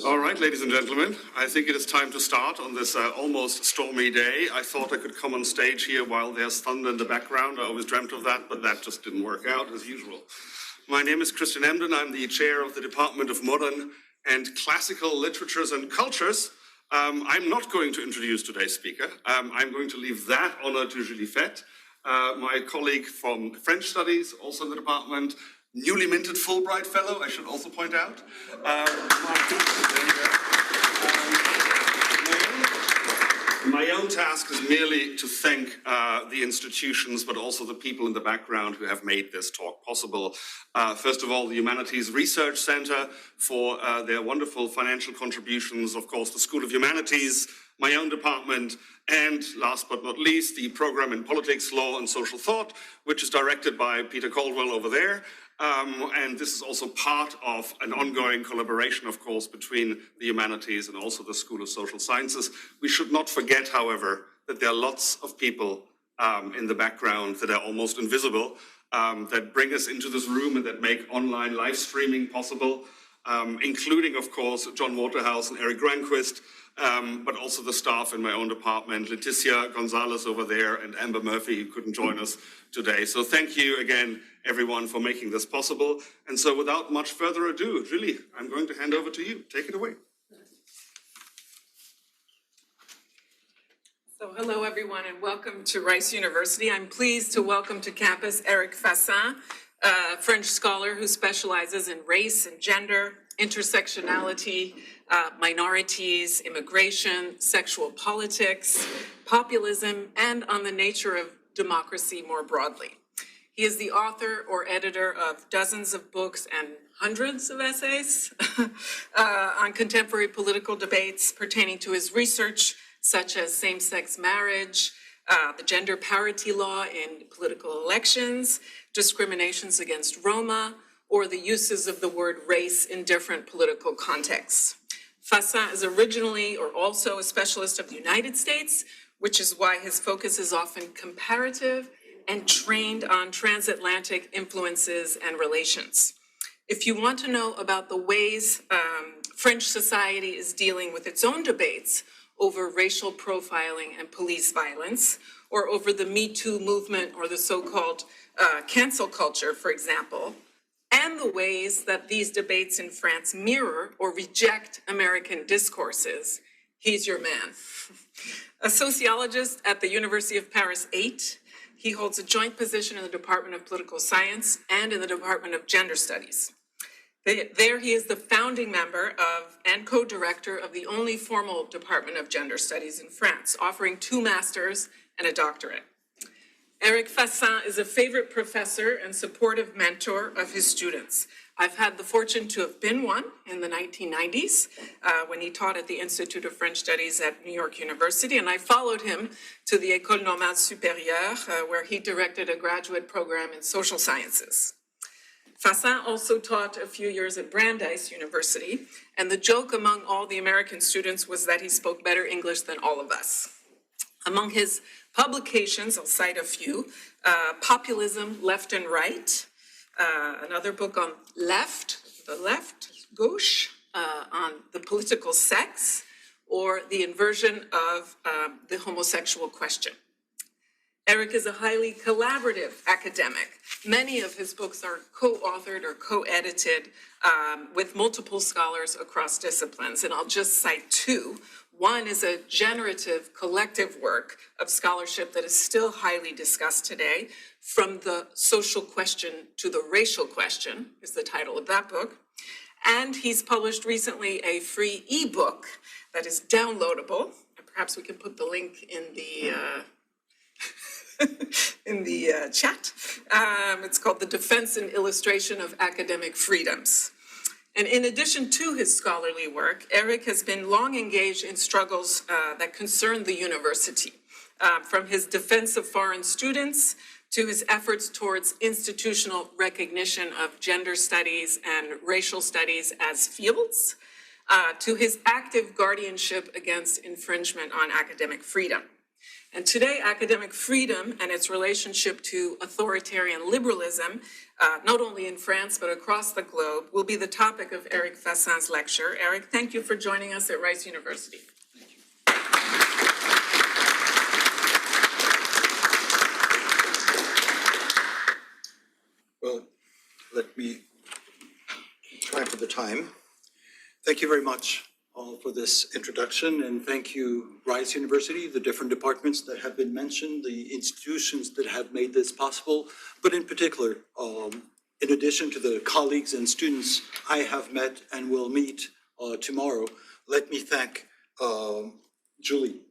All right, ladies and gentlemen, I think it is time to start on this almost stormy day. I thought I could come on stage here while there's thunder in the background. I always dreamt of that, but that just didn't work out as usual. My name is Christian Emden. I'm the chair of the Department of Modern and Classical Literatures and Cultures. I'm not going to introduce today's speaker. I'm going to leave that honor to Julie Fett, my colleague from French Studies, also in the department, newly minted Fulbright Fellow, I should also point out. My own task is merely to thank the institutions, but also the people in the background who have made this talk possible. First of all, the Humanities Research Center for their wonderful financial contributions, of course, the School of Humanities, my own department, and last but not least, the program in Politics, Law, and Social Thought, which is directed by Peter Caldwell over there. And this is also part of an ongoing collaboration, of course, between the humanities and also the School of Social Sciences. We should not forget, however, that there are lots of people in the background that are almost invisible, that bring us into this room and that make online live streaming possible, including, of course, John Waterhouse and Éric Granquist, but also the staff in my own department, Leticia Gonzalez over there, and Amber Murphy, who couldn't join us today. So thank you again, everyone, for making this possible. And so without much further ado, Julie, I'm going to hand over to you. Take it away. So hello, everyone, and welcome to Rice University. I'm pleased to welcome to campus Éric Fassin, a French scholar who specializes in race and gender, intersectionality, minorities, immigration, sexual politics, populism, and on the nature of democracy more broadly. He is the author or editor of dozens of books and hundreds of essays on contemporary political debates pertaining to his research, such as same-sex marriage, the gender parity law in political elections, discriminations against Roma, or the uses of the word race in different political contexts. Fassin is originally or also a specialist of the United States, which is why his focus is often comparative and trained on transatlantic influences and relations. If you want to know about the ways French society is dealing with its own debates over racial profiling and police violence, or over the Me Too movement or the so-called cancel culture, for example, and the ways that these debates in France mirror or reject American discourses, he's your man. A sociologist at the University of Paris 8, he holds a joint position in the Department of Political Science and in the Department of Gender Studies. There he is the founding member of and co-director of the only formal Department of Gender Studies in France, offering 2 masters and a doctorate. Éric Fassin is a favorite professor and supportive mentor of his students. I've had the fortune to have been one in the 1990s when he taught at the Institute of French Studies at New York University, and I followed him to the École Normale Supérieure, where he directed a graduate program in social sciences. Fassin also taught a few years at Brandeis University, and the joke among all the American students was that he spoke better English than all of us. Among his publications, I'll cite a few, Populism, Left and Right, another book on left, gauche, on the political sex, or the inversion of the homosexual question. Éric is a highly collaborative academic. Many of his books are co-authored or co-edited with multiple scholars across disciplines, and I'll just cite 2. One is a generative collective work of scholarship that is still highly discussed today, From the Social Question to the Racial Question is the title of that book. And he's published recently a free ebook that is downloadable. Perhaps we can put the link in the chat. It's called The Defense and Illustration of Academic Freedoms. And in addition to his scholarly work, Éric has been long engaged in struggles that concern the university, from his defense of foreign students to his efforts towards institutional recognition of gender studies and racial studies as fields, to his active guardianship against infringement on academic freedom. And today, academic freedom and its relationship to authoritarian liberalism, not only in France, but across the globe, will be the topic of Éric Fassin's lecture. Éric, thank you for joining us at Rice University. Well, let me try for the time. Thank you very much for this introduction, and thank you, Rice University, the different departments that have been mentioned, the institutions that have made this possible, but in particular, in addition to the colleagues and students I have met and will meet tomorrow, let me thank Julie.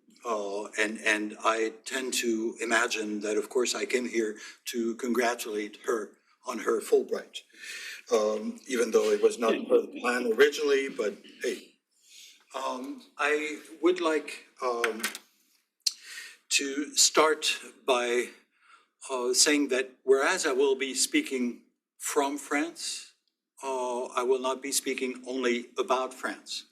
And I tend to imagine that, of course, I came here to congratulate her on her Fulbright, even though it was not part of the plan originally, but hey. I would like to start by saying that whereas I will be speaking from France, I will not be speaking only about France.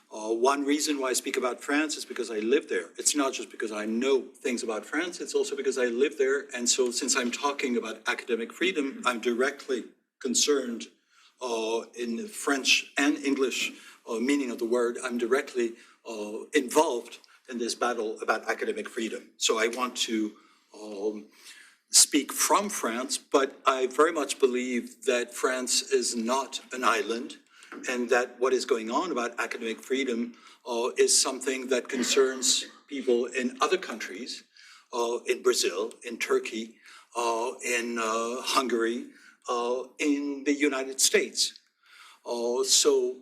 One reason why I speak about France is because I live there. It's not just because I know things about France, it's also because I live there. And so since I'm talking about academic freedom, I'm directly concerned in the French and English meaning of the word. I'm directly involved in this battle about academic freedom. So I want to speak from France, but I very much believe that France is not an island, and that what is going on about academic freedom is something that concerns people in other countries, in Brazil, in Turkey, in Hungary, in the United States. So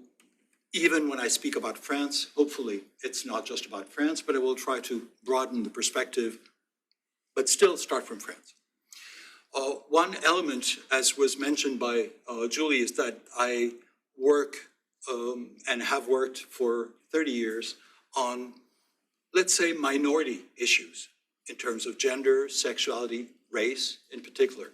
even when I speak about France, hopefully it's not just about France, but I will try to broaden the perspective, but still start from France. One element, as was mentioned by Julie, is that I work and have worked for 30 years on, let's say, minority issues in terms of gender, sexuality, race in particular,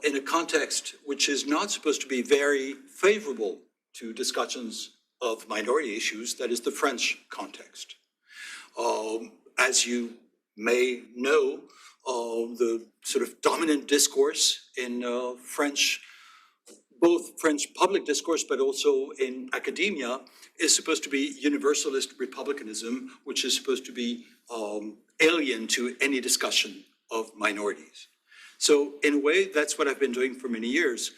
in a context which is not supposed to be very favorable to discussions of minority issues, that is the French context. As you may know, the sort of dominant discourse in French, both French public discourse, but also in academia, is supposed to be universalist republicanism, which is supposed to be alien to any discussion of minorities. So in a way, that's what I've been doing for many years.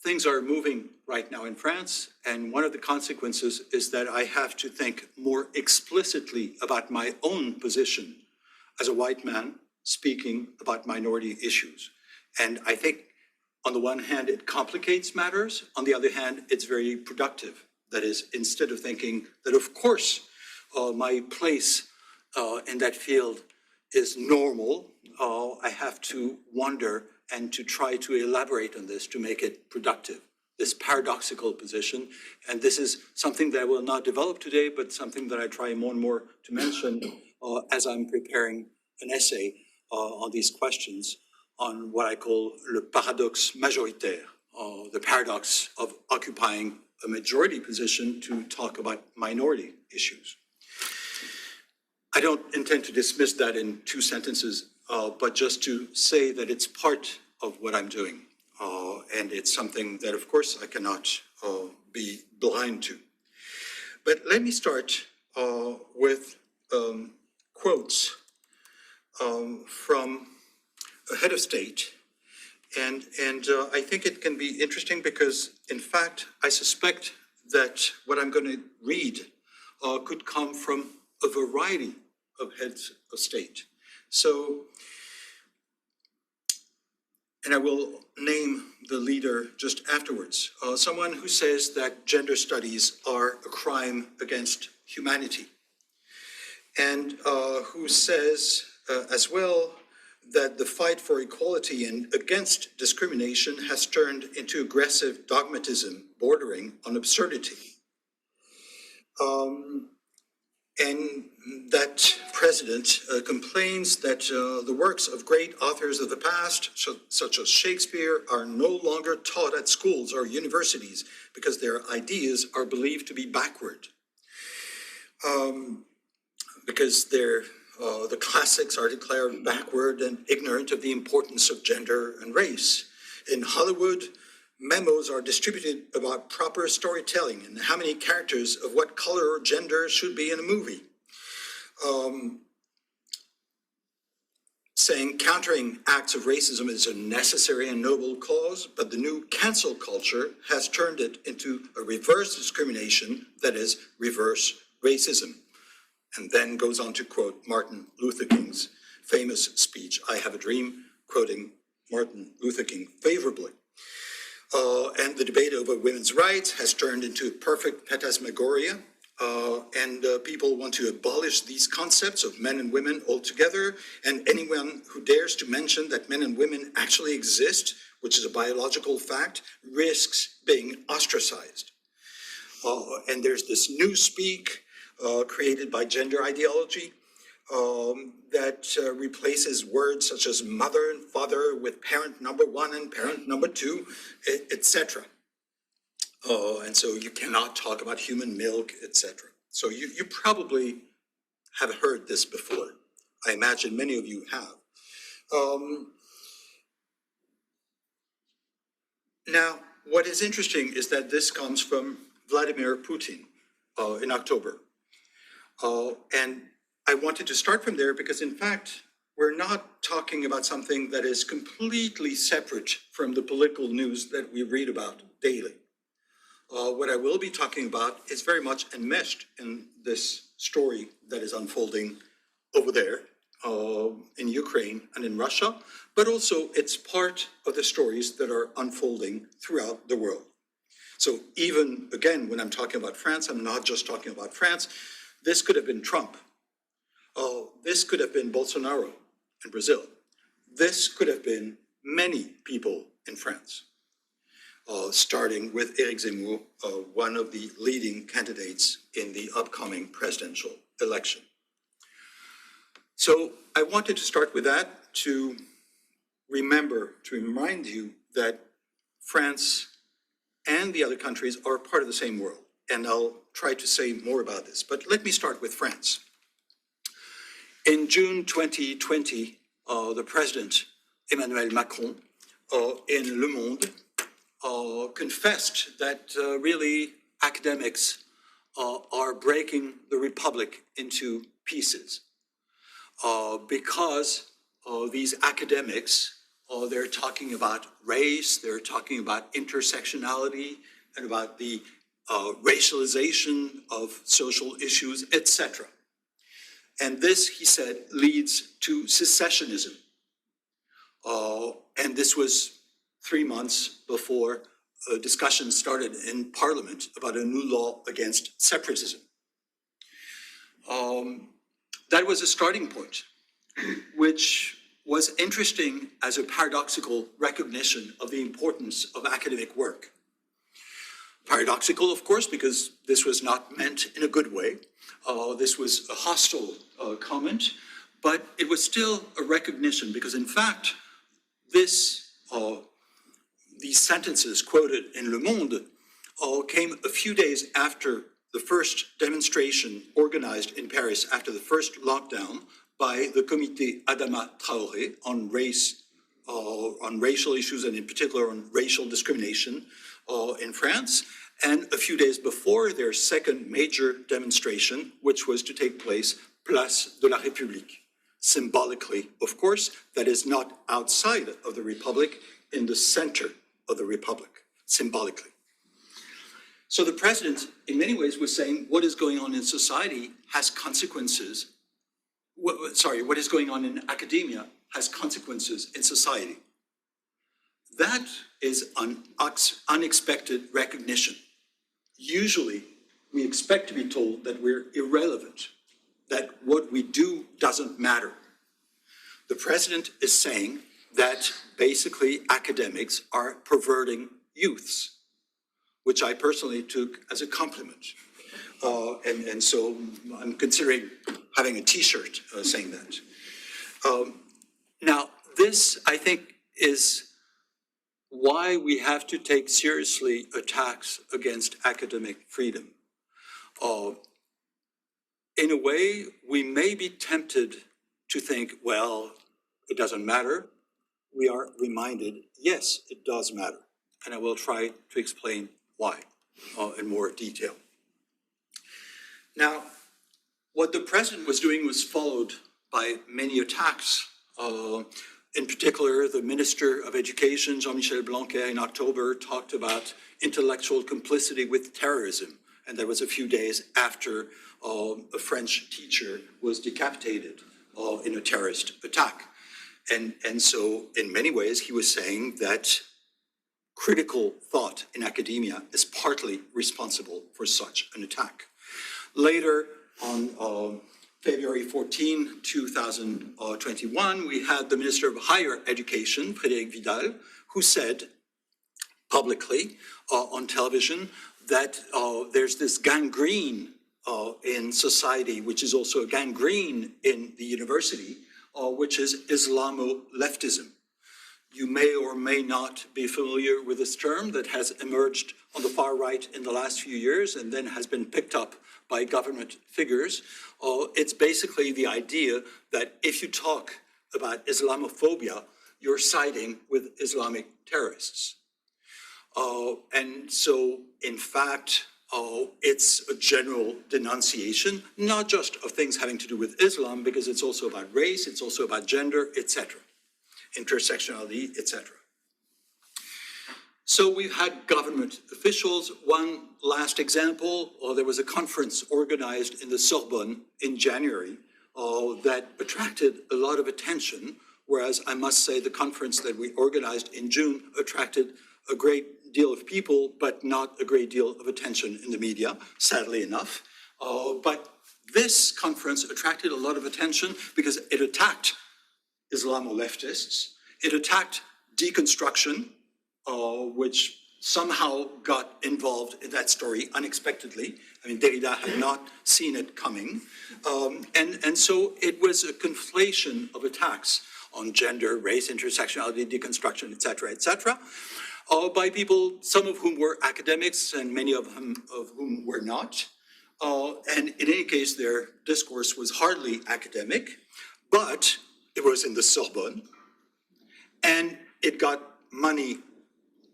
Things are moving right now in France, and one of the consequences is that I have to think more explicitly about my own position as a white man speaking about minority issues. And I think on the one hand, it complicates matters. On the other hand, it's very productive. That is, instead of thinking that, of course, my place in that field is normal, I have to wonder and to try to elaborate on this to make it productive, this paradoxical position. And this is something that I will not develop today, but something that I try more and more to mention as I'm preparing an essay on these questions, on what I call le paradoxe majoritaire, the paradox of occupying a majority position to talk about minority issues. I don't intend to dismiss that in 2 sentences, but just to say that it's part of what I'm doing. And it's something that, of course, I cannot be blind to. But let me start with quotes from a head of state. And I think it can be interesting because, in fact, I suspect that what I'm going to read could come from a variety of heads of state. So, and I will name the leader just afterwards. Someone who says that gender studies are a crime against humanity, and who says as well that the fight for equality and against discrimination has turned into aggressive dogmatism bordering on absurdity. And that president complains that the works of great authors of the past, such as Shakespeare, are no longer taught at schools or universities because their ideas are believed to be backward. Because they're The classics are declared backward and ignorant of the importance of gender and race. In Hollywood, memos are distributed about proper storytelling and how many characters of what color or gender should be in a movie. Saying countering acts of racism is a necessary and noble cause, but the new cancel culture has turned it into a reverse discrimination, that is, reverse racism. And then goes on to quote Martin Luther King's famous speech, "I Have a Dream," quoting Martin Luther King favorably. And the debate over women's rights has turned into a perfect phantasmagoria. And people want to abolish these concepts of men and women altogether. And anyone who dares to mention that men and women actually exist, which is a biological fact, risks being ostracized. And there's this new speak created by gender ideology that replaces words such as mother and father with parent number one and parent number two, etc. And so you cannot talk about human milk, etc. So you probably have heard this before. I imagine many of you have. Now, what is interesting is that this comes from Vladimir Putin in October. And I wanted to start from there because, in fact, we're not talking about something that is completely separate from the political news that we read about daily. What I will be talking about is very much enmeshed in this story that is unfolding over there in Ukraine and in Russia, but also it's part of the stories that are unfolding throughout the world. So even, again, when I'm talking about France, I'm not just talking about France. This could have been Trump. This could have been Bolsonaro in Brazil. This could have been many people in France, starting with Éric Zemmour, one of the leading candidates in the upcoming presidential election. So I wanted to start with that to remind you that France and the other countries are part of the same world. And I'll try to say more about this. But let me start with France. In June 2020, the president, Emmanuel Macron, in Le Monde, confessed that really academics are breaking the Republic into pieces because these academics, they're talking about race, they're talking about intersectionality and about the racialization of social issues, etc. And this, he said, leads to secessionism. And this was 3 months before a discussion started in Parliament about a new law against separatism. That was a starting point, which was interesting as a paradoxical recognition of the importance of academic work. Paradoxical, of course, because this was not meant in a good way. This was a hostile comment, but it was still a recognition because, in fact, these sentences quoted in Le Monde came a few days after the first demonstration organized in Paris after the first lockdown by the Comité Adama Traoré on race, on racial issues, and in particular on racial discrimination in France, and a few days before their second major demonstration, which was to take place Place de la République. Symbolically, of course, that is not outside of the Republic, in the center of the Republic, symbolically. So the president, in many ways, was saying what is going on in society has consequences. What is going on in academia has consequences in society. That is an unexpected recognition. Usually, we expect to be told that we're irrelevant, that what we do doesn't matter. The president is saying that basically academics are perverting youths, which I personally took as a compliment. And so I'm considering having a t-shirt saying that. Now, this, I think, is why we have to take seriously attacks against academic freedom. In a way, we may be tempted to think, well, it doesn't matter. We are reminded, yes, it does matter. And I will try to explain why in more detail. Now, what the president was doing was followed by many attacks. In particular, the Minister of Education, Jean-Michel Blanquer, in October talked about intellectual complicity with terrorism. And that was a few days after a French teacher was decapitated in a terrorist attack. And so, in many ways, he was saying that critical thought in academia is partly responsible for such an attack. Later, on February 14, 2021, we had the Minister of Higher Education, Frédéric Vidal, who said publicly on television that there's this gangrene in society, which is also a gangrene in the university, which is Islamo-leftism. You may or may not be familiar with this term that has emerged on the far right in the last few years and then has been picked up by government figures. It's basically the idea that if you talk about Islamophobia, you're siding with Islamic terrorists. And so, in fact, it's a general denunciation, not just of things having to do with Islam, because it's also about race, it's also about gender, etc., intersectionality, etc. So we've had government officials. One last example, there was a conference organized in the Sorbonne in January that attracted a lot of attention, whereas I must say the conference that we organized in June attracted a great deal of people, but not a great deal of attention in the media, sadly enough. But this conference attracted a lot of attention because it attacked Islamo-leftists. It attacked deconstruction, which somehow got involved in that story unexpectedly. I mean, Derrida had not seen it coming. And so it was a conflation of attacks on gender, race, intersectionality, deconstruction, et cetera, by people, some of whom were academics and many of whom were not. And in any case, their discourse was hardly academic, but it was in the Sorbonne, and it got money,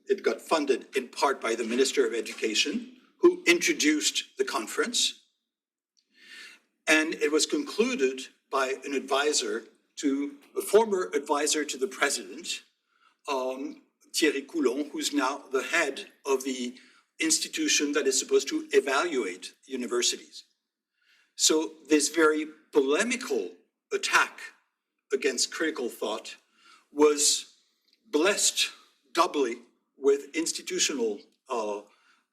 it got funded in part by the Minister of Education, who introduced the conference, and it was concluded by an advisor to, a former advisor to the president, Thierry Coulon, who's now the head of the institution that is supposed to evaluate universities. So this very polemical attack against critical thought was blessed doubly with institutional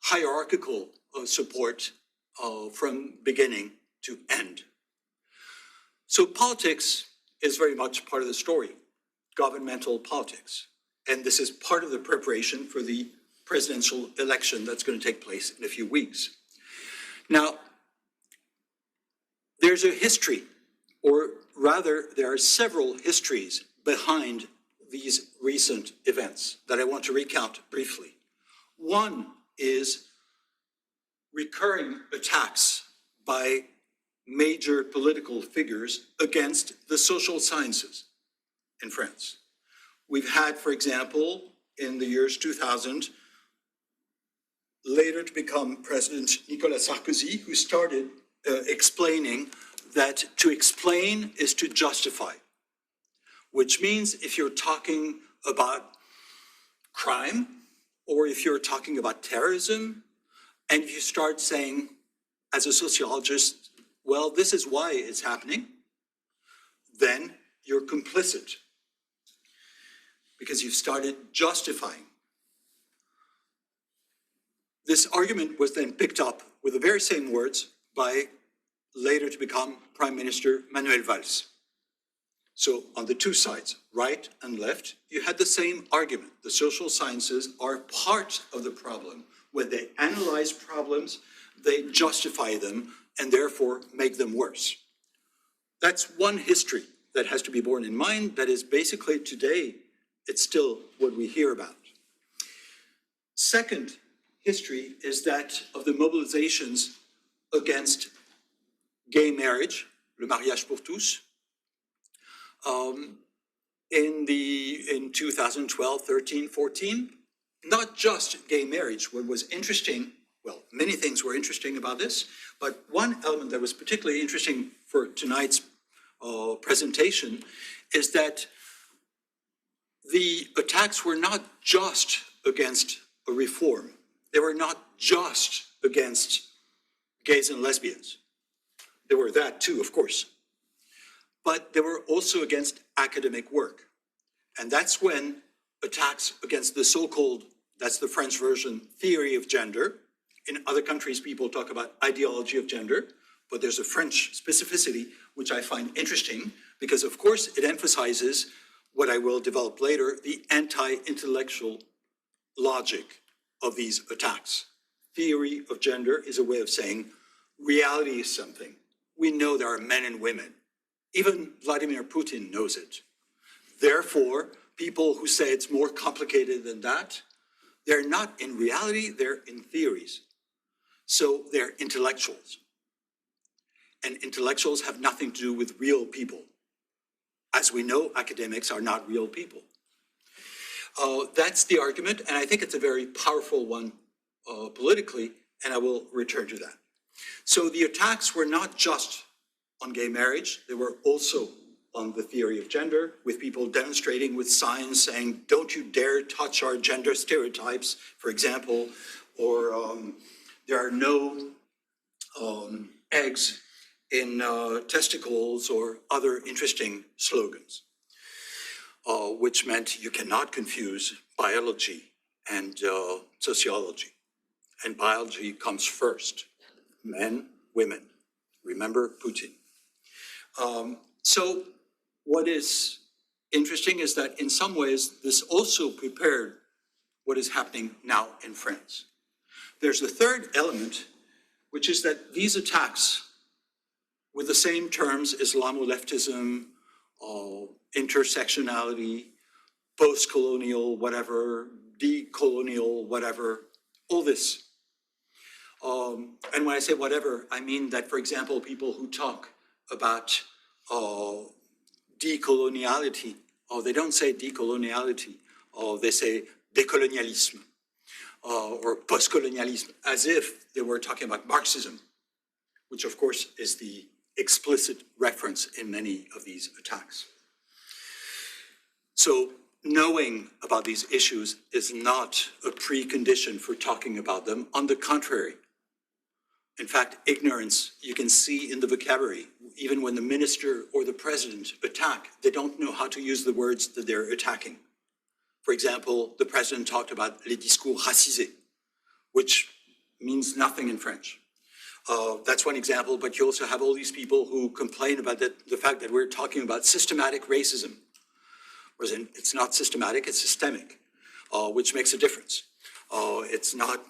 hierarchical support from beginning to end. So politics is very much part of the story, governmental politics. And this is part of the preparation for the presidential election that's going to take place in a few weeks. Now, there's a history, or rather, there are several histories behind these recent events that I want to recount briefly. One is recurring attacks by major political figures against the social sciences in France. We've had, for example, in the years 2000, later to become President Nicolas Sarkozy, who started explaining that to explain is to justify, which means if you're talking about crime, or if you're talking about terrorism, and if you start saying, as a sociologist, well, this is why it's happening, then you're complicit, because you've started justifying. This argument was then picked up with the very same words by later to become Prime Minister Manuel Valls. So on the two sides, right and left, you had the same argument. The social sciences are part of the problem. When they analyze problems, they justify them and therefore make them worse. That's one history that has to be borne in mind. That is basically today, it's still what we hear about. Second history is that of the mobilizations against gay marriage, le mariage pour tous, in 2012, 13, 14, not just gay marriage. What was interesting, well, many things were interesting about this, but one element that was particularly interesting for tonight's presentation is that the attacks were not just against a reform. They were not just against gays and lesbians. There were that too, of course. But they were also against academic work. And that's when attacks against the so-called, that's the French version, theory of gender. In other countries, people talk about ideology of gender, but there's a French specificity, which I find interesting, because of course it emphasizes what I will develop later, the anti-intellectual logic of these attacks. Theory of gender is a way of saying reality is something. We know there are men and women. Even Vladimir Putin knows it. Therefore, people who say it's more complicated than that, they're not in reality, they're in theories. So they're intellectuals. And intellectuals have nothing to do with real people. As we know, academics are not real people. That's the argument, and I think it's a very powerful one politically, and I will return to that. So the attacks were not just on gay marriage, they were also on the theory of gender, with people demonstrating with signs saying, don't you dare touch our gender stereotypes, for example, or there are no eggs in testicles, or other interesting slogans, which meant you cannot confuse biology and sociology. And biology comes first. Men, women. Remember Putin. So what is interesting is that in some ways, this also prepared what is happening now in France. There's a third element, which is that these attacks, with the same terms, Islamo-leftism, intersectionality, post-colonial, whatever, decolonial, whatever, all this. And when I say whatever, I mean that, for example, people who talk about decoloniality, they don't say decoloniality, they say décolonialisme, or post-colonialisme, as if they were talking about Marxism, which of course is the explicit reference in many of these attacks. So knowing about these issues is not a precondition for talking about them. On the contrary, in fact, ignorance, you can see in the vocabulary, even when the minister or the president attack, they don't know how to use the words that they're attacking. For example, the president talked about les discours racisés, which means nothing in French. That's one example, but you also have all these people who complain about the fact that we're talking about systematic racism. Whereas it's not systematic, it's systemic, which makes a difference. It's not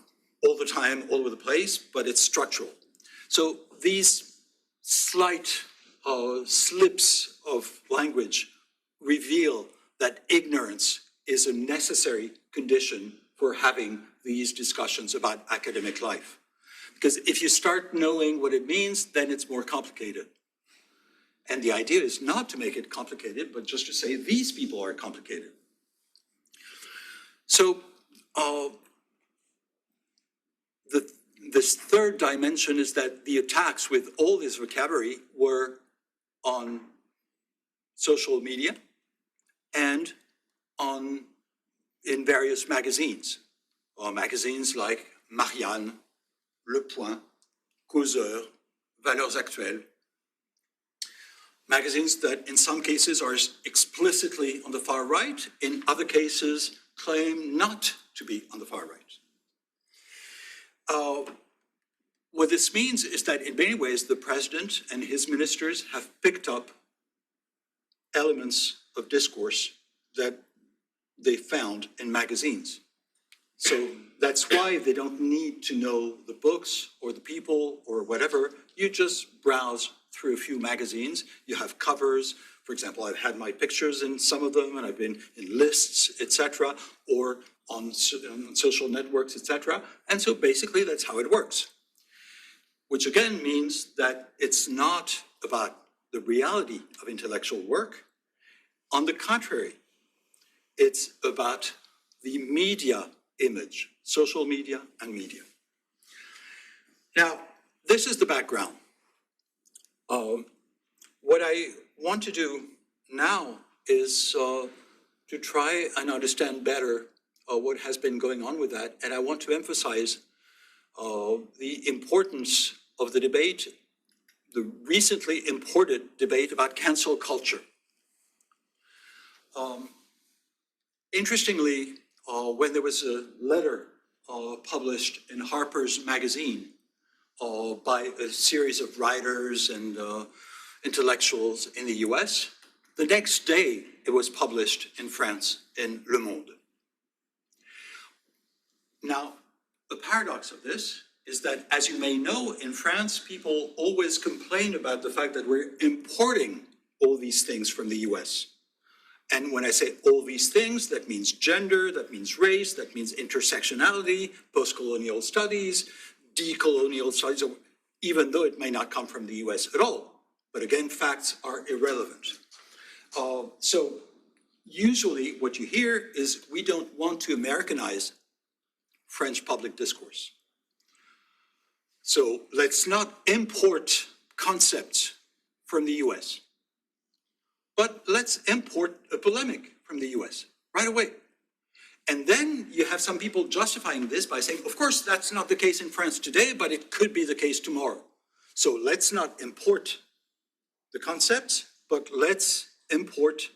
all the time, all over the place, but it's structural. So these slight slips of language reveal that ignorance is a necessary condition for having these discussions about academic life. Because if you start knowing what it means, then it's more complicated. And the idea is not to make it complicated, but just to say these people are complicated. So this third dimension is that the attacks with all this vocabulary were on social media and in various magazines, magazines like Marianne, Le Point, Causeur, Valeurs Actuelles, magazines that in some cases are explicitly on the far right, in other cases claim not to be on the far right. What this means is that in many ways the president and his ministers have picked up elements of discourse that they found in magazines. So that's why they don't need to know the books or the people or whatever. You just browse through a few magazines. You have covers. For example, I've had my pictures in some of them, and I've been in lists, etc., or on social networks, etc. And so basically that's how it works. which again means that it's not about the reality of intellectual work. On the contrary, it's about the media image, social media and media. Now, this is the background. What I want to do now is to try and understand better what has been going on with that. And I want to emphasize the importance of the debate, the recently imported debate about cancel culture. Interestingly, when there was a letter published in Harper's Magazine by a series of writers and intellectuals in the US, the next day it was published in France in Le Monde. Now, the paradox of this is that, as you may know, in France, people always complain about the fact that we're importing all these things from the US. And when I say all these things, that means gender, that means race, that means intersectionality, post-colonial studies, decolonial studies, even though it may not come from the US at all. But again, facts are irrelevant. So usually what you hear is we don't want to Americanize French public discourse. So let's not import concepts from the US. But let's import a polemic from the US right away. And then you have some people justifying this by saying, of course, that's not the case in France today, but it could be the case tomorrow. So let's not import the concepts, but let's import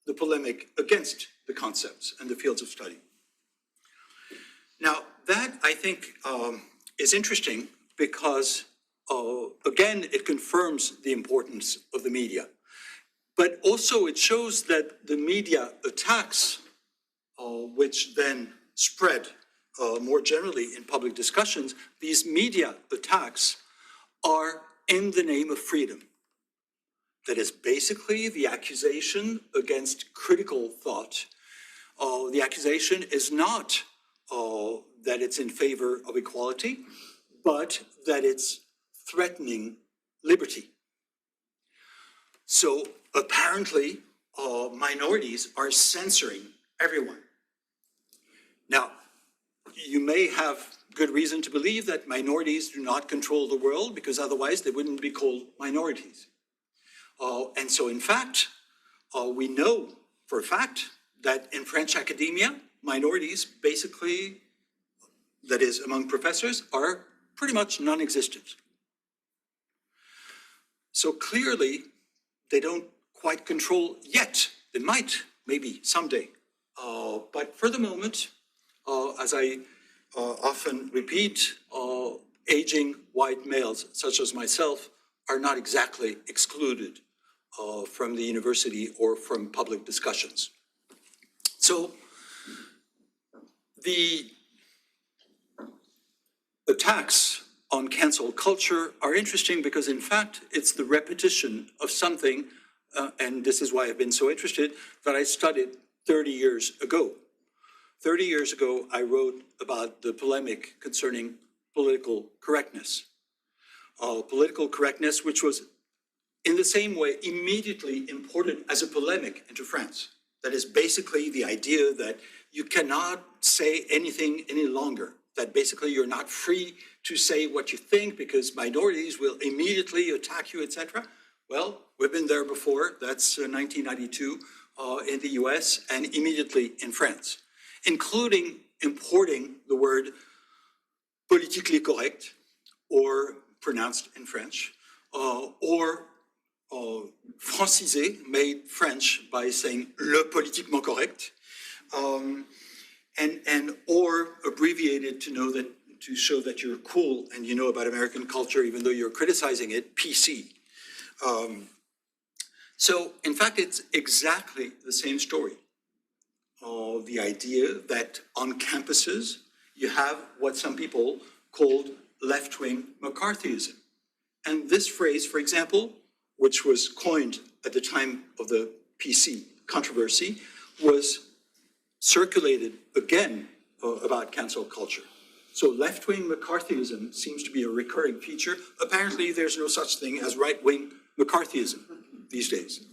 the polemic against the concepts and the fields of study. Now, that I think is interesting because, again, it confirms the importance of the media. But also it shows that the media attacks, which then spread more generally in public discussions, these media attacks are in the name of freedom. That is basically the accusation against critical thought. The accusation is not that it's in favor of equality, but that it's threatening liberty. So apparently, minorities are censoring everyone. Now, you may have good reason to believe that minorities do not control the world, because otherwise they wouldn't be called minorities. And so in fact, we know for a fact that in French academia, minorities basically, that is among professors, are pretty much non-existent. So clearly, they don't quite control yet. They might, maybe someday. But for the moment, as I often repeat, aging white males such as myself are not exactly excluded from the university or from public discussions. So the attacks on cancel culture are interesting because, in fact, it's the repetition of something, and this is why I've been so interested, that I studied 30 years ago. 30 years ago, I wrote about the polemic concerning political correctness. Political correctness, which was in the same way immediately imported as a polemic into France. That is basically the idea that you cannot say anything any longer, that basically you're not free to say what you think because minorities will immediately attack you, etc. Well, we've been there before. That's 1992 in the US and immediately in France, including importing the word politically correct, or pronounced in French, or francisé, made French by saying le politiquement correct, and or abbreviated to show that you're cool and you know about American culture, even though you're criticizing it, PC. So in fact, it's exactly the same story. The idea that on campuses, you have what some people called left-wing McCarthyism. And this phrase, for example, which was coined at the time of the PC controversy, was circulated again about cancel culture. So left-wing McCarthyism seems to be a recurring feature. Apparently, there's no such thing as right-wing McCarthyism these days.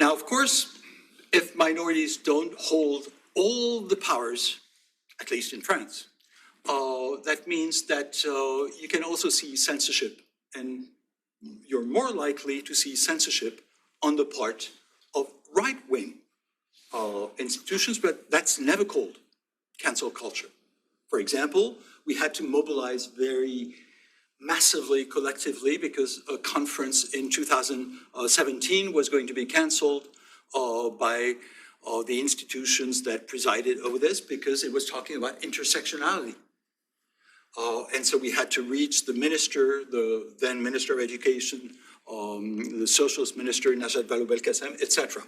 Now, of course, if minorities don't hold all the powers, at least in France, that means that you can also see censorship, and you're more likely to see censorship on the part of right-wing institutions, but that's never called cancel culture. For example, we had to mobilize very massively, collectively, because a conference in 2017 was going to be canceled by the institutions that presided over this because it was talking about intersectionality. And so we had to reach the minister, the then Minister of Education, the Socialist Minister, Najat Vallaud-Belkacem, etc.,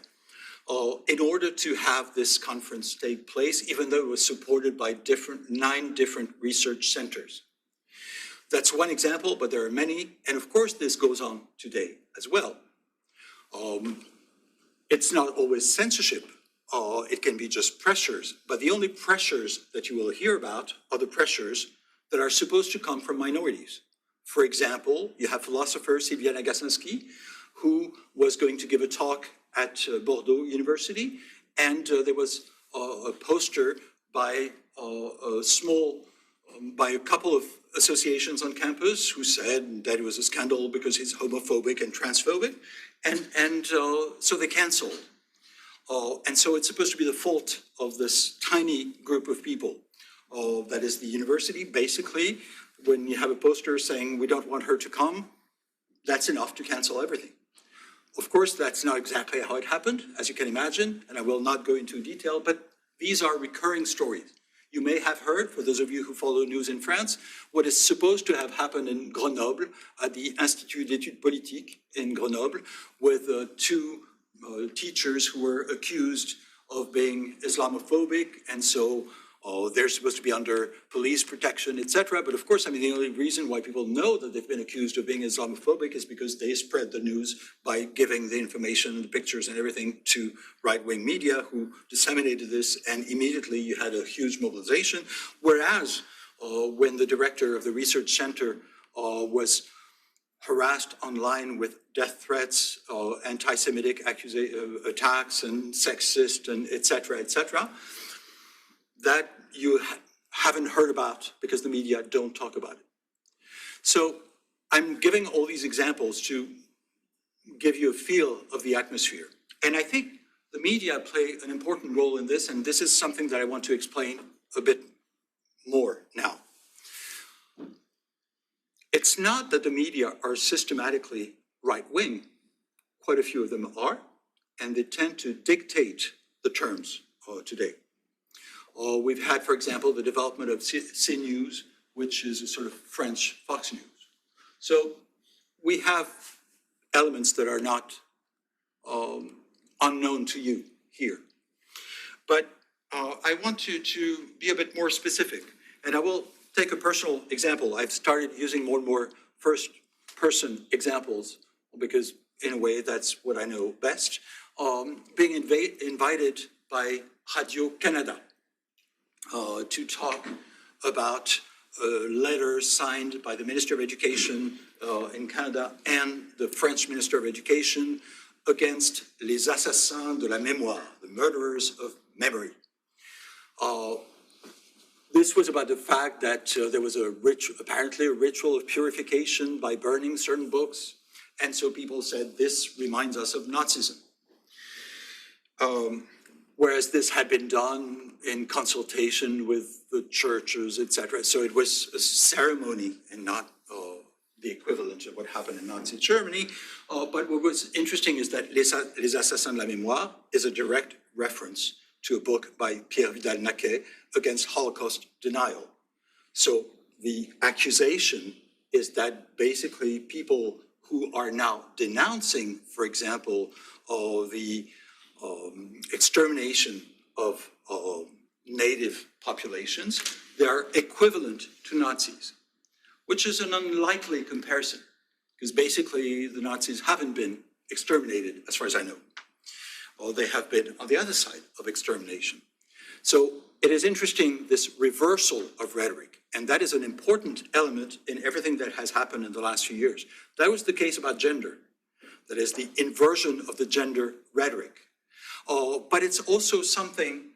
in order to have this conference take place, even though it was supported by 9 different research centers. That's one example, but there are many, and of course this goes on today as well. It's not always censorship, it can be just pressures, but the only pressures that you will hear about are the pressures that are supposed to come from minorities. For example, you have philosopher Sylvia Nagasinski, who was going to give a talk at Bordeaux University, and there was a poster by by a couple of associations on campus who said that it was a scandal because he's homophobic and transphobic, and so they canceled. And so it's supposed to be the fault of this tiny group of people. That is the university. Basically, when you have a poster saying we don't want her to come, that's enough to cancel everything. Of course, that's not exactly how it happened, as you can imagine, and I will not go into detail, but these are recurring stories. You may have heard, for those of you who follow news in France, what is supposed to have happened in Grenoble, at the Institut d'études politiques in Grenoble, with 2 teachers who were accused of being Islamophobic, and so they're supposed to be under police protection, etc. But of course, I mean, the only reason why people know that they've been accused of being Islamophobic is because they spread the news by giving the information and the pictures and everything to right-wing media who disseminated this, and immediately you had a huge mobilization. Whereas when the director of the research center was harassed online with death threats, anti-Semitic attacks, and sexist, and etc., that you haven't heard about because the media don't talk about it. So I'm giving all these examples to give you a feel of the atmosphere. And I think the media play an important role in this, and this is something that I want to explain a bit more now. It's not that the media are systematically right-wing. Quite a few of them are, and they tend to dictate the terms today. We've had, for example, the development of CNews, which is a sort of French Fox News. So we have elements that are not unknown to you here. But I want to be a bit more specific, and I will take a personal example. I've started using more and more first-person examples because, in a way, that's what I know best. Being invited by Radio-Canada to talk about a letter signed by the Minister of Education in Canada and the French Minister of Education against les assassins de la mémoire, the murderers of memory. This was about the fact that there was apparently a ritual of purification by burning certain books, and so people said this reminds us of Nazism. Whereas this had been done in consultation with the churches, etc. So it was a ceremony and not the equivalent of what happened in Nazi Germany. But what was interesting is that Les Assassins de la Mémoire is a direct reference to a book by Pierre Vidal-Naquet against Holocaust denial. So the accusation is that basically people who are now denouncing, for example, the extermination of native populations, they are equivalent to Nazis, which is an unlikely comparison, because basically the Nazis haven't been exterminated, as far as I know, or they have been on the other side of extermination. So it is interesting, this reversal of rhetoric, and that is an important element in everything that has happened in the last few years. That was the case about gender. That is the inversion of the gender rhetoric. But it's also something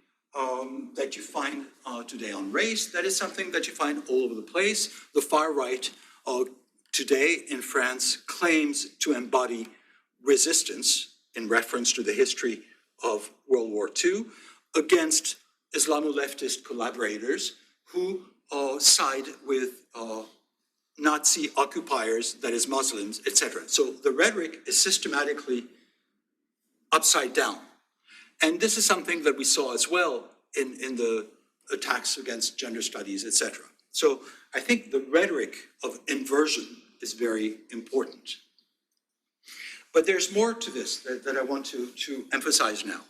that you find today on race. That is something that you find all over the place. The far right today in France claims to embody resistance in reference to the history of World War II against Islamo-leftist collaborators who side with Nazi occupiers, that is Muslims, etc. So the rhetoric is systematically upside down. And this is something that we saw as well in the attacks against gender studies, etc. So I think the rhetoric of inversion is very important. But there's more to this that I want to emphasize now.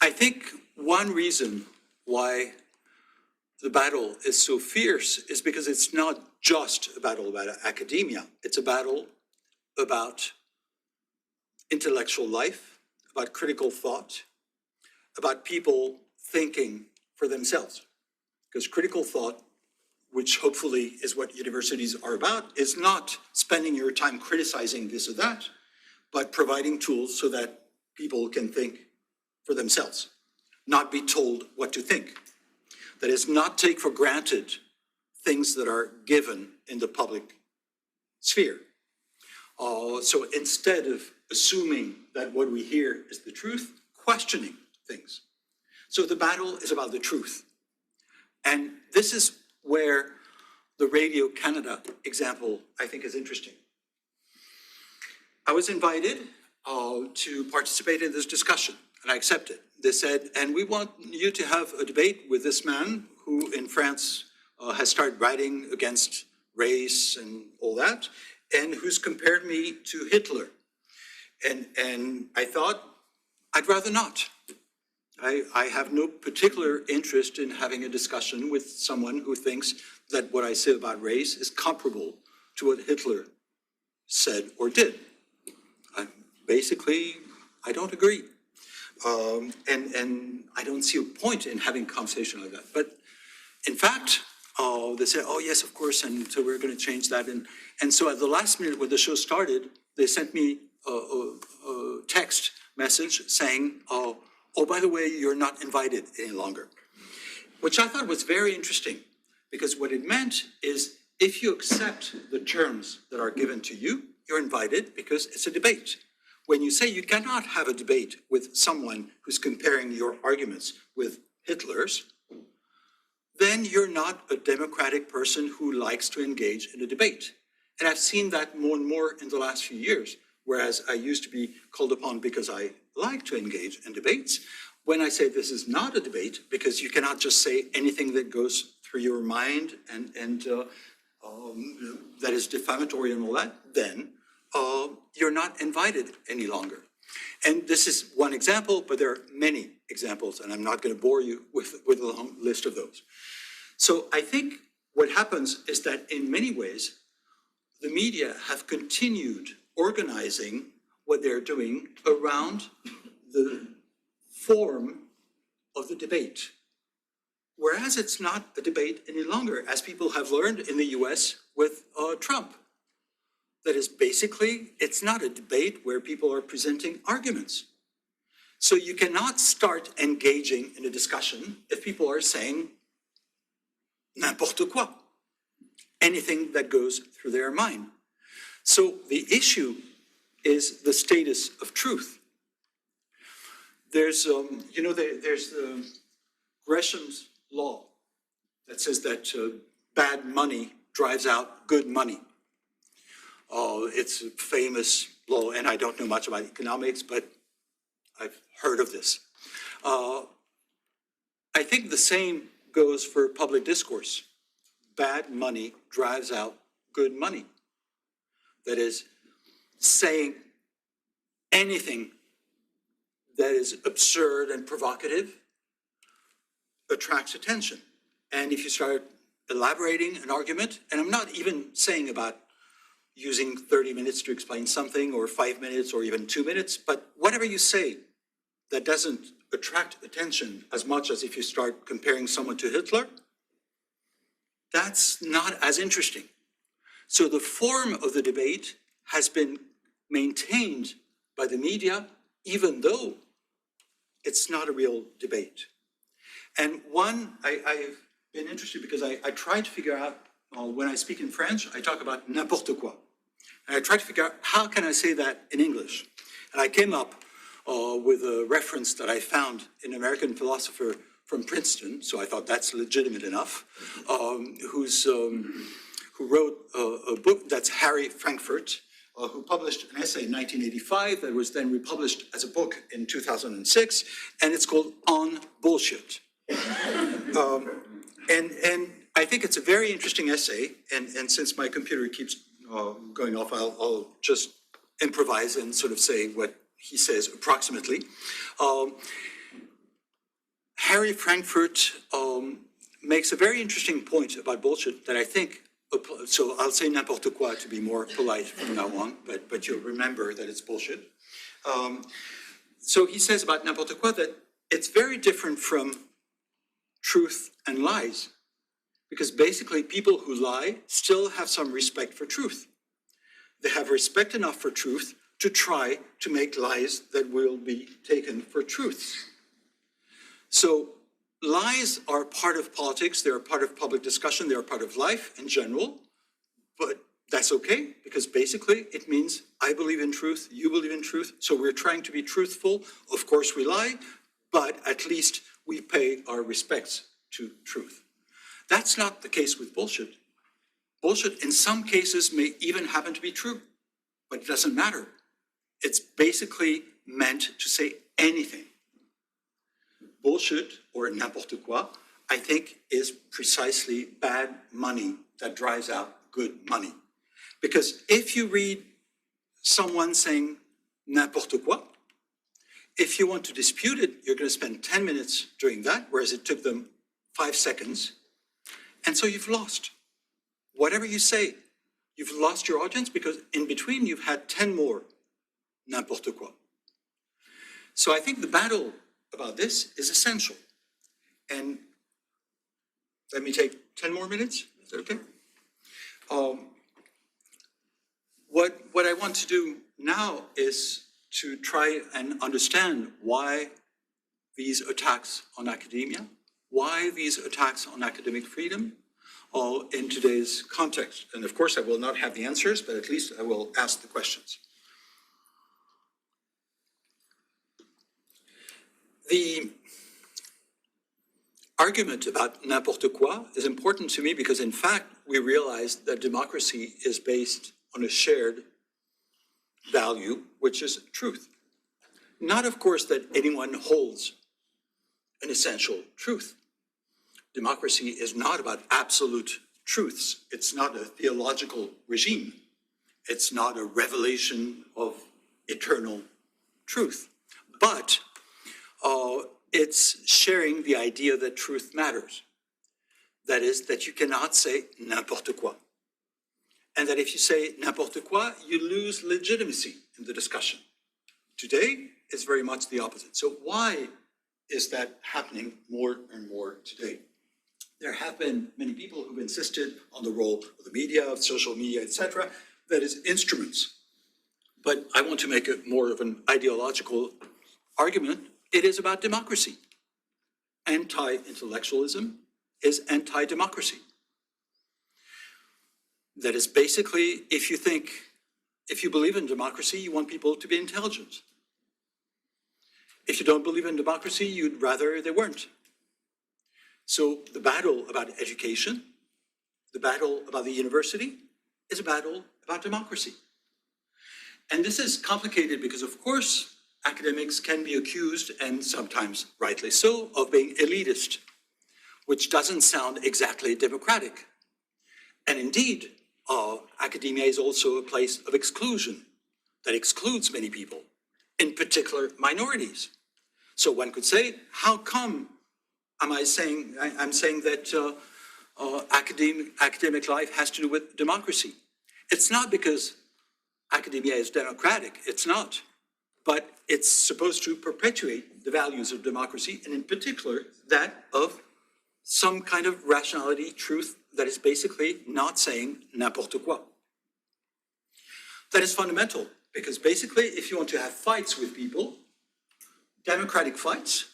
I think one reason why the battle is so fierce is because it's not just a battle about academia. It's a battle about intellectual life, about critical thought, about people thinking for themselves. Because critical thought, which hopefully is what universities are about, is not spending your time criticizing this or that, but providing tools so that people can think for themselves, not be told what to think. That is, not take for granted things that are given in the public sphere. So instead of assuming that what we hear is the truth, questioning things. So the battle is about the truth. And this is where the Radio Canada example, I think, is interesting. I was invited to participate in this discussion, and I accepted. They said, and we want you to have a debate with this man who in France has started writing against race and all that, and who's compared me to Hitler. And I thought, I'd rather not. I have no particular interest in having a discussion with someone who thinks that what I say about race is comparable to what Hitler said or did. Basically, I don't agree. And I don't see a point in having a conversation like that. But in fact, they said, oh yes, of course, and so we're going to change that. And so at the last minute when the show started, they sent me a text message saying, oh, by the way, you're not invited any longer. Which I thought was very interesting, because what it meant is if you accept the terms that are given to you, you're invited because it's a debate. When you say you cannot have a debate with someone who's comparing your arguments with Hitler's, then you're not a democratic person who likes to engage in a debate. And I've seen that more and more in the last few years, whereas I used to be called upon because I like to engage in debates. When I say this is not a debate, because you cannot just say anything that goes through your mind and that is defamatory and all that, then you're not invited any longer. And this is one example, but there are many examples, and I'm not going to bore you with a long list of those. So I think what happens is that in many ways, the media have continued organizing what they're doing around the form of the debate. Whereas it's not a debate any longer, as people have learned in the US with Trump. That is, basically, it's not a debate where people are presenting arguments. So you cannot start engaging in a discussion if people are saying n'importe quoi, anything that goes through their mind. So the issue is the status of truth. There's, there's the Gresham's law that says that bad money drives out good money. It's a famous law, and I don't know much about economics, but I've heard of this. I think the same goes for public discourse. Bad money drives out good money. That is, saying anything that is absurd and provocative attracts attention. And if you start elaborating an argument, and I'm not even saying about using 30 minutes to explain something, or 5 minutes, or even 2 minutes, but whatever you say that doesn't attract attention as much as if you start comparing someone to Hitler, that's not as interesting. So the form of the debate has been maintained by the media, even though it's not a real debate. And I've been interested because I try to figure out, when I speak in French, I talk about n'importe quoi. And I try to figure out, how can I say that in English? And I came up with a reference that I found in an American philosopher from Princeton, so I thought that's legitimate enough, who wrote a book, that's Harry Frankfurt, who published an essay in 1985 that was then republished as a book in 2006, and it's called On Bullshit. And I think it's a very interesting essay, and since my computer keeps going off, I'll just improvise and sort of say what he says approximately. Harry Frankfurt makes a very interesting point about bullshit that I think, so I'll say n'importe quoi to be more polite from now on, but you'll remember that it's bullshit. So he says about n'importe quoi that it's very different from truth and lies, because basically people who lie still have some respect for truth. They have respect enough for truth to try to make lies that will be taken for truths. So lies are part of politics, they're a part of public discussion, they're a part of life in general, but that's okay, because basically it means I believe in truth, you believe in truth, so we're trying to be truthful. Of course we lie, but at least we pay our respects to truth. That's not the case with bullshit. Bullshit in some cases may even happen to be true, but it doesn't matter. It's basically meant to say anything. Bullshit, or n'importe quoi, I think is precisely bad money that drives out good money. Because if you read someone saying n'importe quoi, if you want to dispute it, you're going to spend 10 minutes doing that, whereas it took them 5 seconds. And so you've lost. Whatever you say, you've lost your audience, because in between you've had 10 more n'importe quoi. So I think the battle about this is essential. And let me take 10 more minutes, is that okay? What I want to do now is to try and understand why these attacks on academia, why these attacks on academic freedom, in today's context. And of course, I will not have the answers, but at least I will ask the questions. The argument about n'importe quoi is important to me because, in fact, we realize that democracy is based on a shared value, which is truth. Not, of course, that anyone holds an essential truth. Democracy is not about absolute truths. It's not a theological regime. It's not a revelation of eternal truth. But it's sharing the idea that truth matters. That is, that you cannot say n'importe quoi. And that if you say n'importe quoi, you lose legitimacy in the discussion. Today is very much the opposite. So why is that happening more and more today? There have been many people who've insisted on the role of the media, of social media, etc., that is instruments. But I want to make it more of an ideological argument. It is about democracy. Anti-intellectualism is anti-democracy. That is basically, if you believe in democracy, you want people to be intelligent. If you don't believe in democracy, you'd rather they weren't. So the battle about education, the battle about the university, is a battle about democracy. And this is complicated because, of course, academics can be accused, and sometimes rightly so, of being elitist, which doesn't sound exactly democratic. And indeed, academia is also a place of exclusion that excludes many people, in particular minorities. So one could say, how come I'm saying that academic life has to do with democracy? It's not because academia is democratic, it's not. But it's supposed to perpetuate the values of democracy, and in particular, that of some kind of rationality, truth, that is basically not saying n'importe quoi. That is fundamental, because basically, if you want to have fights with people, democratic fights,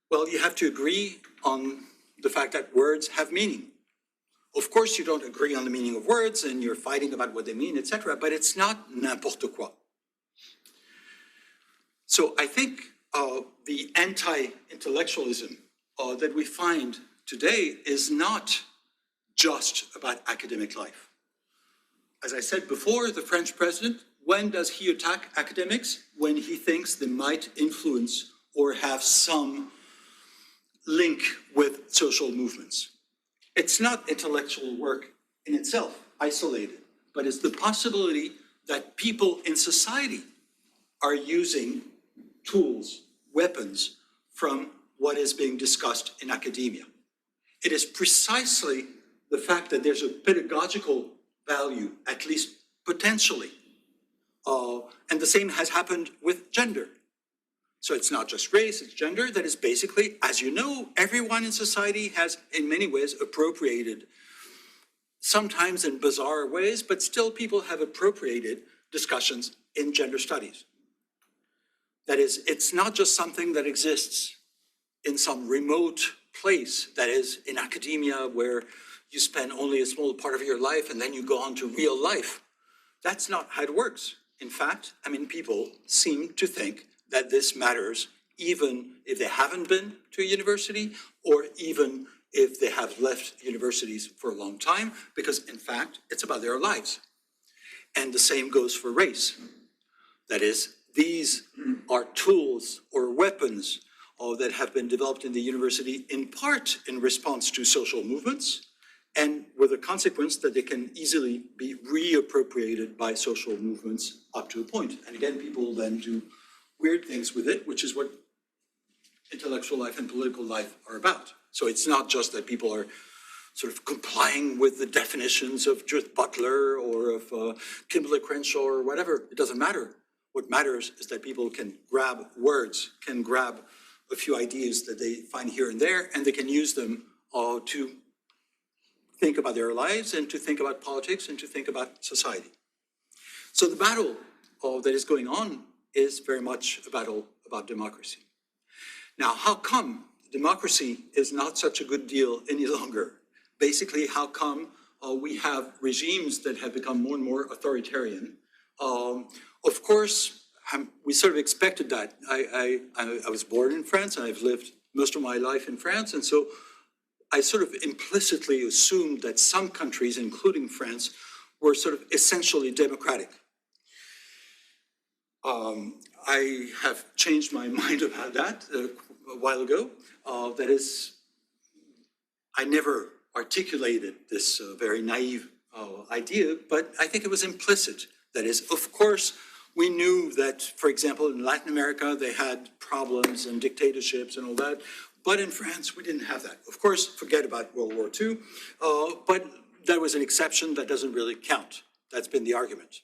well, you have to agree on the fact that words have meaning. Of course, you don't agree on the meaning of words, and you're fighting about what they mean, etc., but it's not n'importe quoi. So I think the anti-intellectualism that we find today is not just about academic life. As I said before, the French president, when does he attack academics? When he thinks they might influence or have some link with social movements. It's not intellectual work in itself, isolated, but it's the possibility that people in society are using tools, weapons from what is being discussed in academia. It is precisely the fact that there's a pedagogical value, at least potentially, and the same has happened with gender. So it's not just race, it's gender, that is basically, as you know, everyone in society has in many ways appropriated, sometimes in bizarre ways, but still people have appropriated discussions in gender studies. That is, it's not just something that exists in some remote place, that is in academia where you spend only a small part of your life and then you go on to real life. That's not how it works. In fact, I mean, people seem to think that this matters even if they haven't been to a university or even if they have left universities for a long time, because in fact, it's about their lives. And the same goes for race. That is, these are tools or weapons that have been developed in the university in part in response to social movements, and with a consequence that they can easily be reappropriated by social movements up to a point. And again, people then do weird things with it, which is what intellectual life and political life are about. So it's not just that people are sort of complying with the definitions of Judith Butler or of Kimberly Crenshaw or whatever. It doesn't matter. What matters is that people can grab words, can grab a few ideas that they find here and there, and they can use them to think about their lives and to think about politics and to think about society. So the battle that is going on is very much a battle about democracy. Now, how come democracy is not such a good deal any longer? Basically, how come we have regimes that have become more and more authoritarian? Of course, we sort of expected that. I was born in France and I've lived most of my life in France, and so I sort of implicitly assumed that some countries, including France, were sort of essentially democratic. I have changed my mind about that a while ago. That is, I never articulated this very naive idea, but I think it was implicit. That is, of course, we knew that, for example, in Latin America, they had problems and dictatorships and all that. But in France, we didn't have that. Of course, forget about World War II, but that was an exception that doesn't really count. That's been the argument.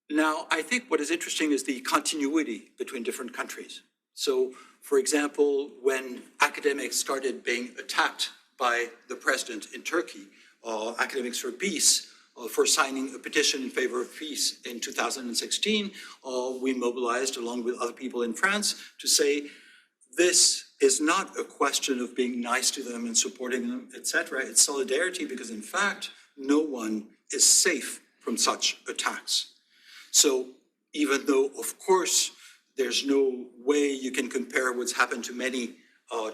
Now, I think what is interesting is the continuity between different countries. So, for example, when academics started being attacked by the president in Turkey, Academics for Peace, for signing a petition in favor of peace in 2016, we mobilized along with other people in France to say, this is not a question of being nice to them and supporting them, etc. It's solidarity because, in fact, no one is safe from such attacks. So even though, of course, there's no way you can compare what's happened to many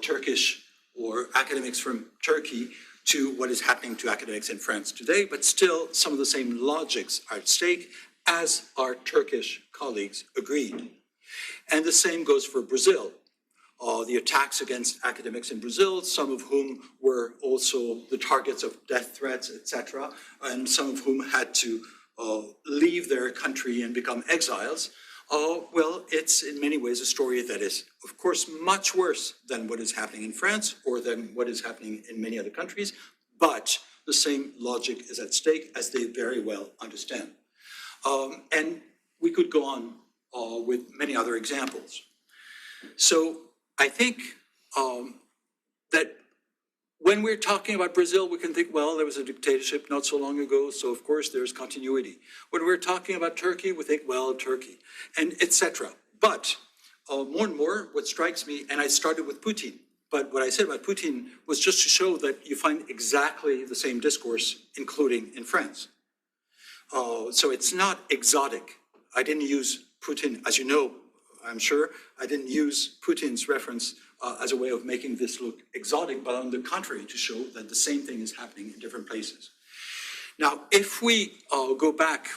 Turkish or academics from Turkey to what is happening to academics in France today, but still some of the same logics are at stake, as our Turkish colleagues agreed. And the same goes for Brazil. The attacks against academics in Brazil, some of whom were also the targets of death threats, etc., and some of whom had to leave their country and become exiles. Well, it's in many ways a story that is, of course, much worse than what is happening in France or than what is happening in many other countries, but the same logic is at stake, as they very well understand. And we could go on with many other examples. So I think that when we're talking about Brazil, we can think, well, there was a dictatorship not so long ago, so of course there's continuity. When we're talking about Turkey, we think, well, Turkey, and etc. But more and more, what strikes me, and I started with Putin, but what I said about Putin was just to show that you find exactly the same discourse, including in France. So it's not exotic. I didn't use Putin, as you know, I'm sure, I didn't use Putin's reference as a way of making this look exotic, but on the contrary, to show that the same thing is happening in different places. Now, if we go back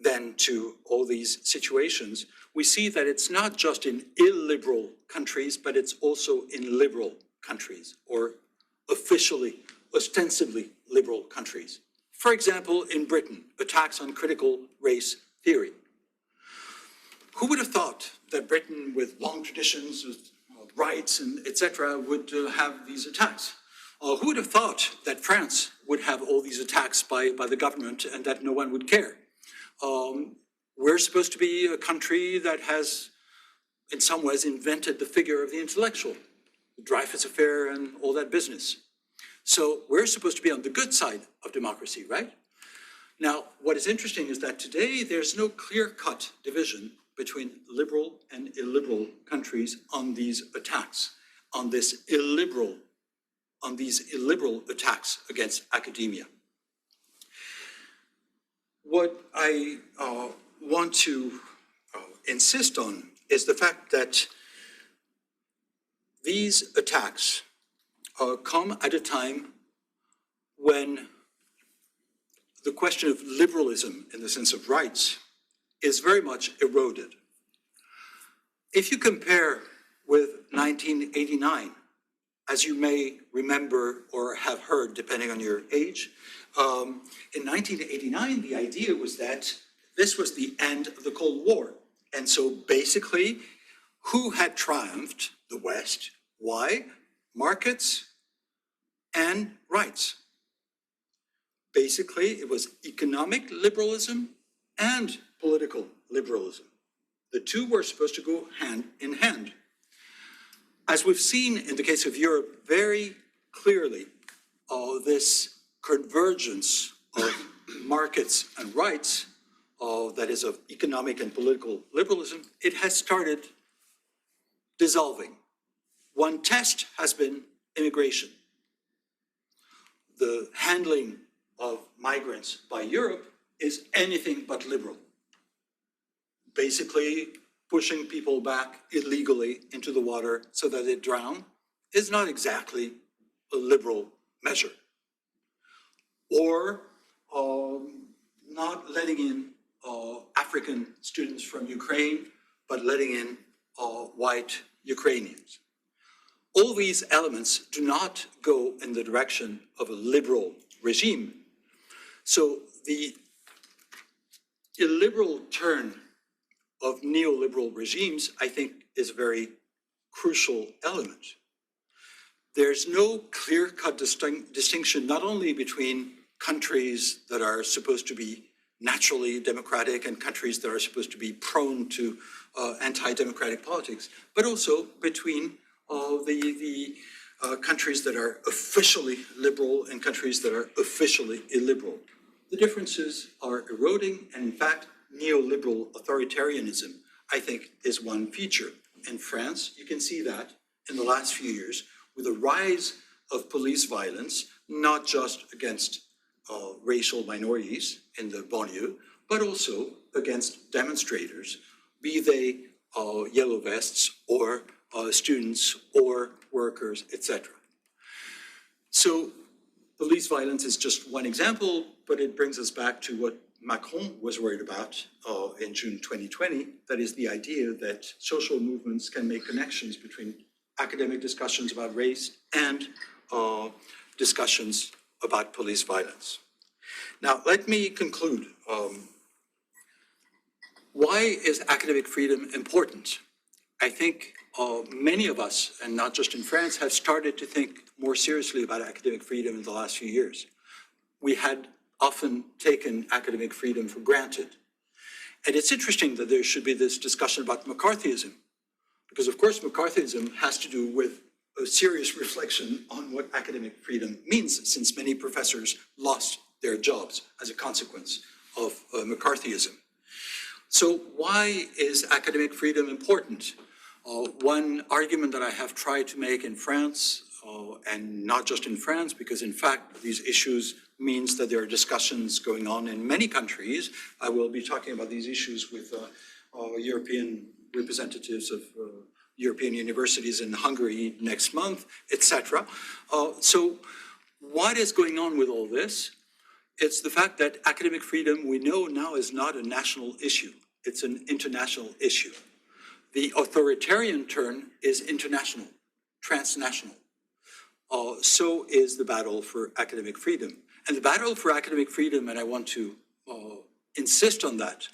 then to all these situations, we see that it's not just in illiberal countries, but it's also in liberal countries, or officially, ostensibly liberal countries. For example, in Britain, attacks on critical race theory. Who would have thought that Britain, with long traditions of rights and etc., would have these attacks? Who would have thought that France would have all these attacks by the government and that no one would care? We're supposed to be a country that has, in some ways, invented the figure of the intellectual, the Dreyfus Affair and all that business. So we're supposed to be on the good side of democracy, right? Now, what is interesting is that today there's no clear-cut division between liberal and illiberal countries on these attacks, on these illiberal attacks against academia. What I want to insist on is the fact that these attacks come at a time when the question of liberalism, in the sense of rights, is very much eroded. If you compare with 1989, as you may remember or have heard, depending on your age, in 1989, the idea was that this was the end of the Cold War. And so basically, who had triumphed? The West. Why? Markets and rights. Basically, it was economic liberalism and political liberalism. The two were supposed to go hand in hand. As we've seen in the case of Europe very clearly, this convergence of markets and rights, that is of economic and political liberalism, it has started dissolving. One test has been immigration. The handling of migrants by Europe is anything but liberal. Basically, pushing people back illegally into the water so that they drown is not exactly a liberal measure. Or not letting in African students from Ukraine, but letting in white Ukrainians. All these elements do not go in the direction of a liberal regime. So the illiberal turn of neoliberal regimes, I think, is a very crucial element. There's no clear-cut distinction not only between countries that are supposed to be naturally democratic and countries that are supposed to be prone to anti-democratic politics, but also between the countries that are officially liberal and countries that are officially illiberal. The differences are eroding, and in fact, neoliberal authoritarianism, I think, is one feature. In France, you can see that in the last few years with a rise of police violence, not just against racial minorities in the banlieue, but also against demonstrators, be they yellow vests or students or workers, etc. So police violence is just one example, but it brings us back to what Macron was worried about in June 2020, that is the idea that social movements can make connections between academic discussions about race and discussions about police violence. Now, let me conclude. Why is academic freedom important? I think many of us, and not just in France, have started to think more seriously about academic freedom in the last few years. We had often taken academic freedom for granted. And it's interesting that there should be this discussion about McCarthyism, because of course McCarthyism has to do with a serious reflection on what academic freedom means, since many professors lost their jobs as a consequence of McCarthyism. So why is academic freedom important? One argument that I have tried to make in France, and not just in France, because in fact these issues means that there are discussions going on in many countries. I will be talking about these issues with European representatives of European universities in Hungary next month, etc. So what is going on with all this? It's the fact that academic freedom, we know now, is not a national issue. It's an international issue. The authoritarian turn is international, transnational. So is the battle for academic freedom. And the battle for academic freedom, and I want to insist on that,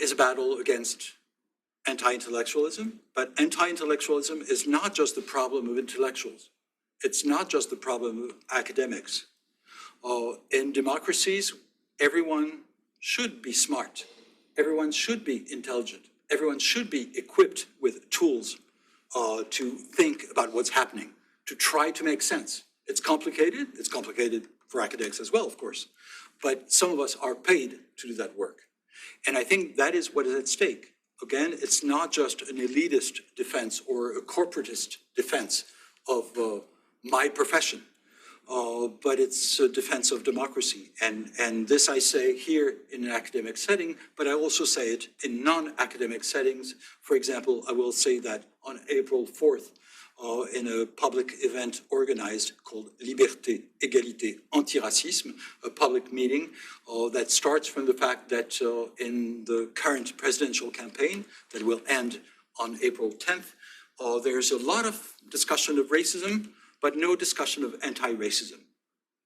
is a battle against anti-intellectualism. But anti-intellectualism is not just the problem of intellectuals. It's not just the problem of academics. In democracies, everyone should be smart. Everyone should be intelligent. Everyone should be equipped with tools to think about what's happening, to try to make sense. It's complicated. It's complicated for academics as well, of course. But some of us are paid to do that work. And I think that is what is at stake. Again, it's not just an elitist defense or a corporatist defense of my profession, but it's a defense of democracy. And this I say here in an academic setting, but I also say it in non-academic settings. For example, I will say that on April 4th, in a public event organized called Liberté, Égalité, Antiracisme, a public meeting that starts from the fact that in the current presidential campaign that will end on April 10th, there's a lot of discussion of racism, but no discussion of anti-racism,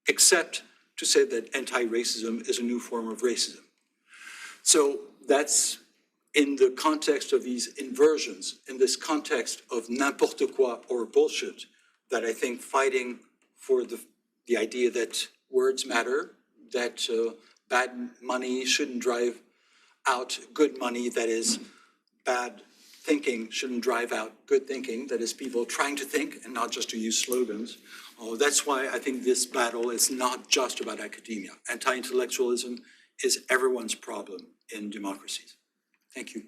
except to say that anti-racism is a new form of racism. So that's in the context of these inversions, in this context of n'importe quoi or bullshit, that I think fighting for the idea that words matter, that bad money shouldn't drive out good money, that is bad thinking shouldn't drive out good thinking, that is people trying to think and not just to use slogans. That's why I think this battle is not just about academia. Anti-intellectualism is everyone's problem in democracies. Thank you.